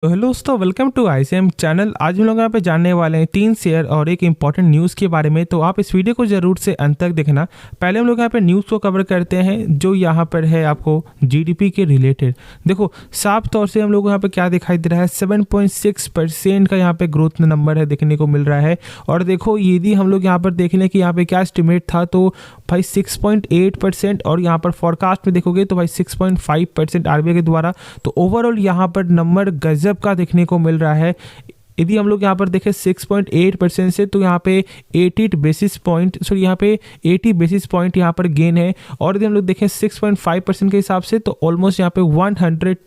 तो हेलो दोस्तों, welcome to ICM channel. आज हम लोग यहाँ पे जानने वाले हैं 3 शेयर और एक इंपॉर्टेंट न्यूज़ के बारे में। तो आप इस वीडियो को जरूर से अंत तक देखना। पहले हम लोग यहाँ पे न्यूज़ को कवर करते हैं जो यहाँ पर है आपको जीडीपी के रिलेटेड। देखो साफ तौर से हम लोग यहाँ पे क्या दिखाई दे रहा है, 7.6% का यहाँ पे ग्रोथ नंबर है देखने को मिल रहा है। और देखो यदि हम लोग यहाँ पर देख लें कि यहाँ पे क्या एस्टिमेट था, तो भाई 6.8% और यहाँ पर फॉरकास्ट में देखोगे तो भाई 6.5% आरबीआई के द्वारा। तो ओवरऑल यहाँ पर नंबर गजब का देखने को मिल रहा है। यदि हम लोग यहाँ पर देखें 6.8% से, तो यहाँ पे 80 बेसिस पॉइंट यहाँ पर गेन है। और यदि हम लोग देखें 6.5% के हिसाब से, तो ऑलमोस्ट यहाँ पे 110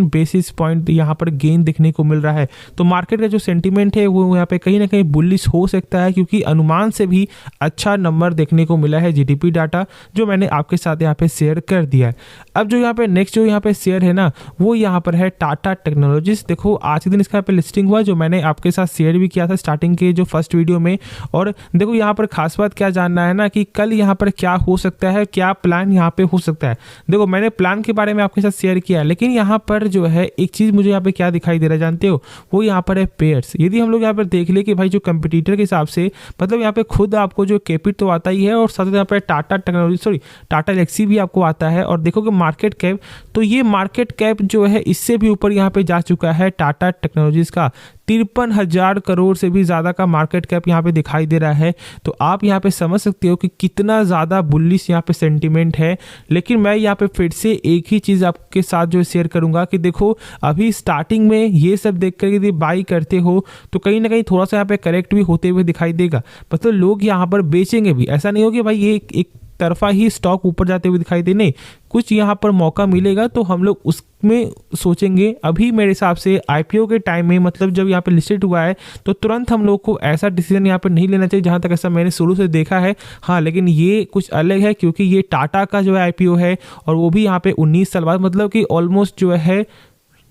बेसिस पॉइंट यहाँ पर गेन देखने को मिल रहा है। तो मार्केट का जो सेंटीमेंट है वो यहाँ पे कहीं ना कहीं बुलिश हो सकता है, क्योंकि अनुमान से भी अच्छा नंबर देखने को मिला है जीडीपी डाटा, जो मैंने आपके साथ यहाँ पे शेयर कर दिया है। अब जो यहाँ पे नेक्स्ट जो यहाँ पे शेयर है ना, वो यहाँ पर है टाटा टेक्नोलॉजीज। देखो आज के दिन इसका यहाँ पे लिस्टिंग हुआ, जो मैंने आपके साथ शेयर भी किया था स्टार्टिंग के जो फर्स्ट वीडियो में। और देखो यहाँ पर खास बात क्या जानना है ना, कि कल यहाँ पर क्या हो सकता है, क्या प्लान यहाँ पे हो सकता है। देखो मैंने प्लान के बारे में आपके साथ शेयर किया है, लेकिन यहाँ पर जो है एक चीज मुझे यहाँ पे क्या दिखाई दे रहा है जानते हो, वो यहाँ पर है पेयर्स। यदि हम लोग यहाँ पर देख ले कि भाई जो कंपटीटर के हिसाब से, मतलब यहाँ पे खुद आपको जो केपिट तो आता ही है, और साथ यहाँ पे टाटा एलेक्सी भी आपको आता है। और देखो कि मार्केट कैप, तो ये मार्केट कैप जो है इससे भी ऊपर यहाँ पे जा चुका है टाटा टेक्नोलॉजीज का। 53,000 करोड़ से भी ज़्यादा का मार्केट कैप यहाँ पे दिखाई दे रहा है। तो आप यहाँ पे समझ सकते हो कि कितना ज़्यादा बुलिश यहाँ पे सेंटीमेंट है। लेकिन मैं यहाँ पे फिर से एक ही चीज़ आपके साथ जो शेयर करूँगा कि देखो अभी स्टार्टिंग में ये सब देख कर यदि बाई करते हो, तो कहीं ना कहीं थोड़ा सा यहाँ पे करेक्ट भी होते हुए दिखाई देगा। मतलब लोग यहाँ पर बेचेंगे भी, ऐसा नहीं हो कि भाई ये एक तरफा ही स्टॉक ऊपर जाते हुए दिखाई दे, नहीं, कुछ यहाँ पर मौका मिलेगा तो हम लोग उसमें सोचेंगे। अभी मेरे हिसाब से आईपीओ के टाइम में, मतलब जब यहाँ पे लिस्टेड हुआ है, तो तुरंत हम लोग को ऐसा डिसीजन यहाँ पर नहीं लेना चाहिए, जहाँ तक ऐसा मैंने शुरू से देखा है। हाँ, लेकिन ये कुछ अलग है, क्योंकि ये टाटा का जो है आईपीओ है, और वो भी यहाँ पे 19 साल बाद, मतलब कि ऑलमोस्ट जो है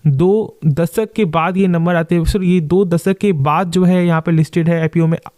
2 दशक के बाद ये नंबर आते हैं। ये 2 दशक के बाद जो है यहाँ पे लिस्टेड है,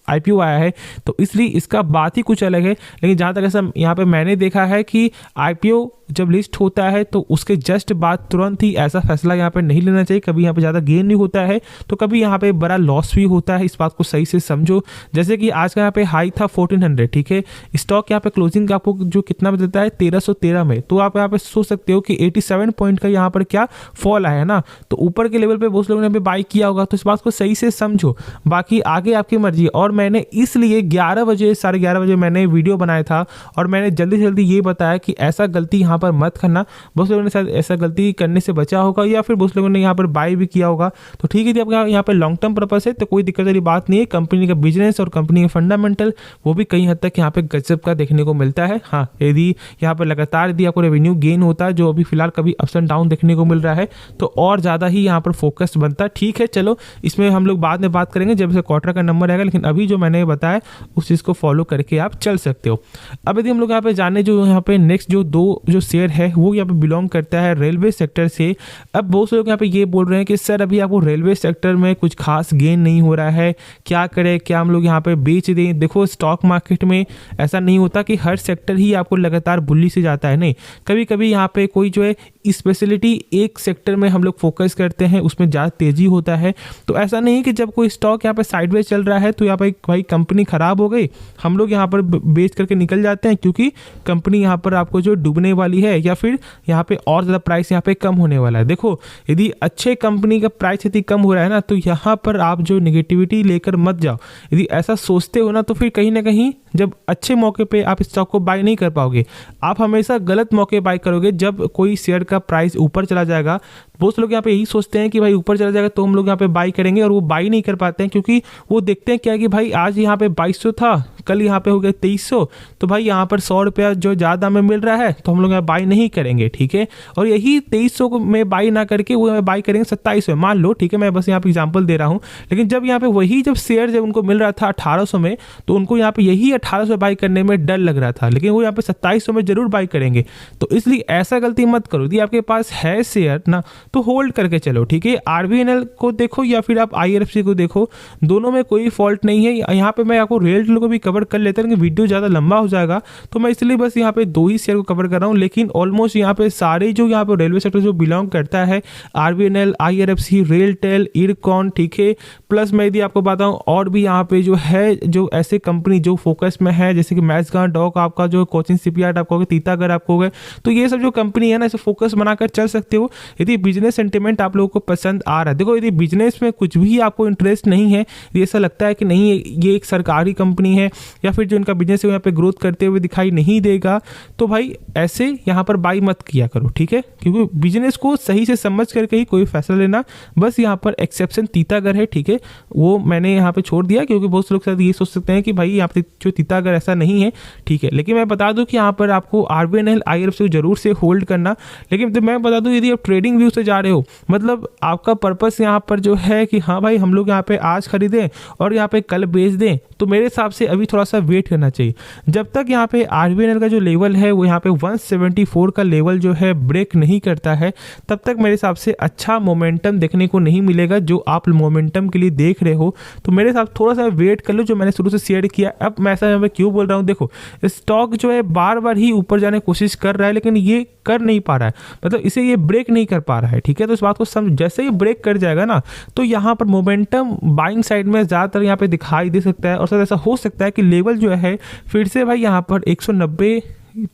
आईपीओ आया है, तो इसलिए इसका बात ही कुछ अलग है। लेकिन जहाँ तक ऐसा यहाँ पे मैंने देखा है कि आईपीओ जब लिस्ट होता है, तो उसके जस्ट बाद तुरंत ही ऐसा फैसला यहाँ पे नहीं लेना चाहिए। कभी यहाँ पे ज़्यादा गेन नहीं होता है, तो कभी यहाँ पे बड़ा लॉस भी होता है। इस बात को सही से समझो। जैसे कि आज का यहाँ पे हाई था 1400, ठीक है, स्टॉक यहाँ पे क्लोजिंग आपको जो कितना देता है 1313 में। तो आप यहाँ पे सोच सकते हो कि 87 पॉइंट का यहाँ पर क्या फॉल आया है ना, तो ऊपर के लेवल पे बहुत लोगों ने बाई किया होगा। तो इस बात को सही से समझो, बाकी आगे आपकी मर्जी। और मैंने इसलिए 11 बजे 11:30 बजे मैंने वीडियो बनाया था, और मैंने जल्दी से जल्दी ये बताया कि ऐसा गलती यहाँ पर मत करना। बहुत लोगों ने शायद ऐसा गलती करने से बचा होगा, या फिर बहुत लोगों ने यहाँ पर बाई भी किया होगा। तो ठीक है, यदि आपका यहाँ पर लॉन्ग टर्म पर्पस है तो कोई दिक्कत वाली बात नहीं है। कंपनी का बिजनेस और कंपनी का फंडामेंटल वो भी कई हद तक यहाँ पे गजब का देखने को मिलता है। हाँ, यदि यहाँ पर लगातार यदि आपको रेवेन्यू गेन होता है, जो अभी फिलहाल कभी अप्स एंड डाउन देखने को मिल रहा है, तो और ज़्यादा ही यहाँ पर फोकस बनता है। ठीक है, चलो इसमें हम लोग बाद में बात करेंगे जब से क्वार्टर का नंबर आएगा, लेकिन अभी जो मैंने बताया उस चीज़ को फॉलो करके आप चल सकते हो। अब यदि हम लोग यहाँ पे जाने, जो यहाँ पे नेक्स्ट जो शेयर है वो यहाँ पे बिलोंग करता है रेलवे सेक्टर से। अब बहुत से लोग यहाँ पे ये बोल रहे हैं कि सर अभी आपको रेलवे सेक्टर में कुछ खास गेन नहीं हो रहा है, क्या करें, क्या हम लोग यहाँ पे बेच दें। देखो स्टॉक मार्केट में ऐसा नहीं होता कि हर सेक्टर ही आपको लगातार बुल्ली से जाता है, नहीं, कभी कभी यहाँ पे कोई जो है स्पेशलिटी एक सेक्टर में हम लोग फोकस करते हैं, उसमें ज़्यादा तेजी होता है। तो ऐसा नहीं कि जब कोई स्टॉक यहाँ पे साइडवेज चल रहा है तो यहाँ पे भाई कंपनी खराब हो गई, हम लोग यहाँ पर बेच करके निकल जाते हैं, क्योंकि कंपनी यहाँ पर आपको जो डूबने वाली है, या फिर यहाँ पे और ज़्यादा प्राइस यहाँ पे कम होने वाला है। देखो यदि अच्छे कंपनी का प्राइस यदि कम हो रहा है ना, तो यहाँ पर आप जो नेगेटिविटी लेकर मत जाओ। यदि ऐसा सोचते हो ना, तो फिर कहीं ना कहीं जब अच्छे मौके पे आप स्टॉक को बाय नहीं कर पाओगे। आप हमेशा गलत मौके बाय करोगे, जब कोई शेयर का प्राइस ऊपर चला जाएगा। बहुत लोग यहाँ पे यही सोचते हैं कि भाई ऊपर चला जाएगा तो हम लोग यहाँ पे बाई करेंगे, और वो बाई नहीं कर पाते हैं, क्योंकि वो देखते हैं क्या कि भाई आज यहाँ पे 2200 था, कल यहाँ पे हो गया 2300, तो भाई यहाँ पर 100 रुपया जो ज़्यादा में मिल रहा है, तो हम लोग यहाँ बाई नहीं करेंगे, ठीक है। और यही 2300 में बाई ना करके वो बाई करेंगे 2700 में, मान लो, ठीक है, मैं बस यहाँ पे एग्जांपल दे रहा हूँ। लेकिन जब यहाँ पे वही जब शेयर जब उनको मिल रहा था 1800 में, तो उनको यहाँ पे यही 1800 बाई करने में डर लग रहा था, लेकिन वो यहाँ पे 2700 में जरूर बाई करेंगे। तो इसलिए ऐसा गलती मत करो, यदि आपके पास है शेयर ना तो होल्ड करके चलो, ठीक है। RVNL को देखो या फिर आप IRFC को देखो, दोनों में कोई फॉल्ट नहीं है। यहाँ पे मैं आपको रेलटेल को भी कवर कर लेता हूँ, वीडियो ज़्यादा लंबा हो जाएगा, तो मैं इसलिए बस यहाँ पे 2 ही शेयर को कवर कर रहा हूँ। लेकिन ऑलमोस्ट यहाँ पे सारे जो यहाँ पे रेलवे सेक्टर जो बिलोंग करता है, RVNL, IRFC, रेलटेल, इरकॉन, ठीक है, प्लस मैं यदि आपको बताऊँ और भी यहाँ पे जो है जो ऐसे कंपनी जो फोकस में है, जैसे कि मैक्सगार्ड, डॉक आपका जो कोचिन शिपयार्ड आपको, तीतागढ़ आपको हो गए, तो ये सब जो कंपनी है ना, इसे फोकस बनाकर चल सकते हो यदि बिजनेस सेंटिमेंट आप लोगों को पसंद आ रहा है। देखो यदि बिजनेस में कुछ भी आपको इंटरेस्ट नहीं है, यदि ऐसा लगता है कि नहीं ये एक सरकारी कंपनी है या फिर जो इनका बिजनेस है यहाँ पे ग्रोथ करते हुए दिखाई नहीं देगा, तो भाई ऐसे यहाँ पर बाई मत किया करो, ठीक है। क्योंकि बिजनेस को सही से समझ करके ही कोई फैसला लेना। बस यहाँ पर एक्सेप्शन तीतागढ़ है, ठीक है, वो मैंने यहाँ पे छोड़ दिया क्योंकि बहुत से लोग शायद ये सोच सकते हैं कि भाई यहाँ पे जो तीतागढ़ ऐसा नहीं है, ठीक है। लेकिन मैं बता दूं कि यहाँ पर आपको RVNL, IRFC जरूर से होल्ड करना। लेकिन तो मैं बता दूं यदि आप ट्रेडिंग व्यू से जा रहे हो, मतलब आपका पर्पस यहाँ पर जो है कि हाँ भाई हम लोग यहाँ पे आज खरीदें और यहाँ पे कल बेच दें, तो मेरे हिसाब से अभी थोड़ा सा वेट करना चाहिए। जब तक यहाँ पे RVNL का जो लेवल है वो यहाँ पे 174 का लेवल जो है ब्रेक नहीं करता है, तब तक मेरे हिसाब से अच्छा मोमेंटम देखने को नहीं मिलेगा जो आप मोमेंटम के लिए देख रहे हो। तो मेरे हिसाब थोड़ा सा वेट कर लो, जो मैंने शुरू से शेयर किया। अब मैं ऐसा यहाँ पे क्यों बोल रहा हूँ, देखो स्टॉक जो है बार बार ही ऊपर जाने की कोशिश कर रहा है, लेकिन ये कर नहीं पा रहा है, मतलब इसे ये ब्रेक नहीं कर पा रहा है, ठीक है। तो इस बात को समझ, जैसे ही ब्रेक कर जाएगा ना तो यहाँ पर मोमेंटम बाइंग साइड में ज़्यादातर यहाँ पे दिखाई दे सकता है। और शायद ऐसा हो सकता है कि लेवल जो है फिर से भाई यहाँ पर 190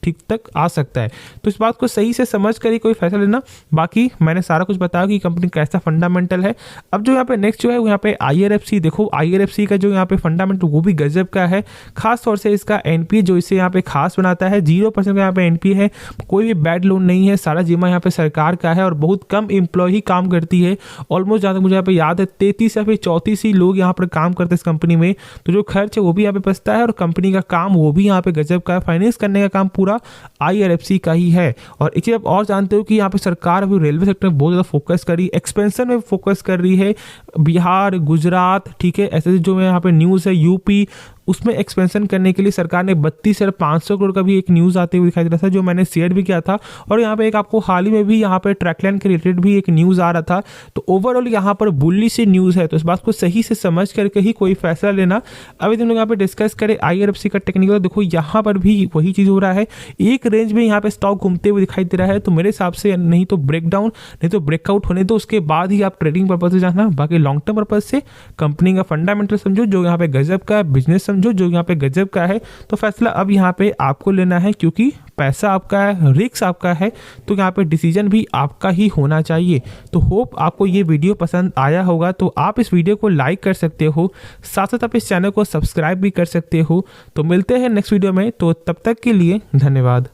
ठीक तक आ सकता है। तो इस बात को सही से समझ कर ही कोई फैसला लेना। बाकी मैंने सारा कुछ बताया कि कंपनी कैसा फंडामेंटल है। अब जो यहाँ पे नेक्स्ट जो है वो यहाँ पे IRFC, देखो IRFC का जो यहाँ पे फंडामेंटल वो भी गजब का है। खास तौर से इसका NPA जो इसे यहाँ पे खास बनाता है, 0% का यहाँ पे NPA है, कोई भी बैड लोन नहीं है, सारा जिम्मा यहाँ पे सरकार का है और बहुत कम एम्प्लॉय काम करती है। ऑलमोस्ट जहाँ तक मुझे यहाँ पे याद है 33 या फिर 34 ही लोग यहाँ पर काम करते हैं इस कंपनी में। तो जो खर्च है वो भी यहाँ पे बचता है और कंपनी का काम वो भी यहाँ पे गजब का है। फाइनेंस करने का काम पूरा IRFC का ही है। और एक चीज आप और जानते हो कि यहाँ पे सरकार अभी रेलवे सेक्टर में बहुत ज़्यादा फोकस कर रही है, एक्सपेंशन में फोकस कर रही है। बिहार, गुजरात, ठीक है, ऐसे जो यहाँ पे न्यूज़ है, यूपी, उसमें एक्सपेंशन करने के लिए सरकार ने 32,500 करोड़ का भी एक न्यूज़ आते हुए दिखाई दे रहा था, जो मैंने शेयर भी किया था। और यहाँ पे एक आपको हाल ही में भी यहाँ पे ट्रैकलाइन के रिलेटेड भी एक न्यूज़ आ रहा था। तो ओवरऑल यहाँ पर बुलिश न्यूज़ है, तो इस बात को सही से समझ करके ही कोई फैसला लेना। अभी तुम लोग यहाँ पे डिस्कस करें IRFC का टेक्निकल, देखो यहाँ पर भी वही चीज़ हो रहा है, एक रेंज में यहाँ पे स्टॉक घूमते हुए दिखाई दे रहा है। तो मेरे हिसाब से नहीं तो ब्रेकडाउन, नहीं तो ब्रेकआउट होने दो, उसके बाद ही आप ट्रेडिंग पर्पज से जाना। बाकी लॉन्ग टर्म पर्पज से कंपनी का फंडामेंटल समझो, जो यहाँ पे गजब का बिजनेस समझो, जो यहाँ पे गजब का है। तो फैसला अब यहाँ पे आपको लेना है, क्योंकि पैसा आपका है, रिस्क आपका है, तो यहाँ पे डिसीजन भी आपका ही होना चाहिए। तो होप आपको ये वीडियो पसंद आया होगा। तो आप इस वीडियो को लाइक कर सकते हो, साथ साथ आप इस चैनल को सब्सक्राइब भी कर सकते हो। तो मिलते हैं नेक्स्ट वीडियो में, तो तब तक के लिए धन्यवाद।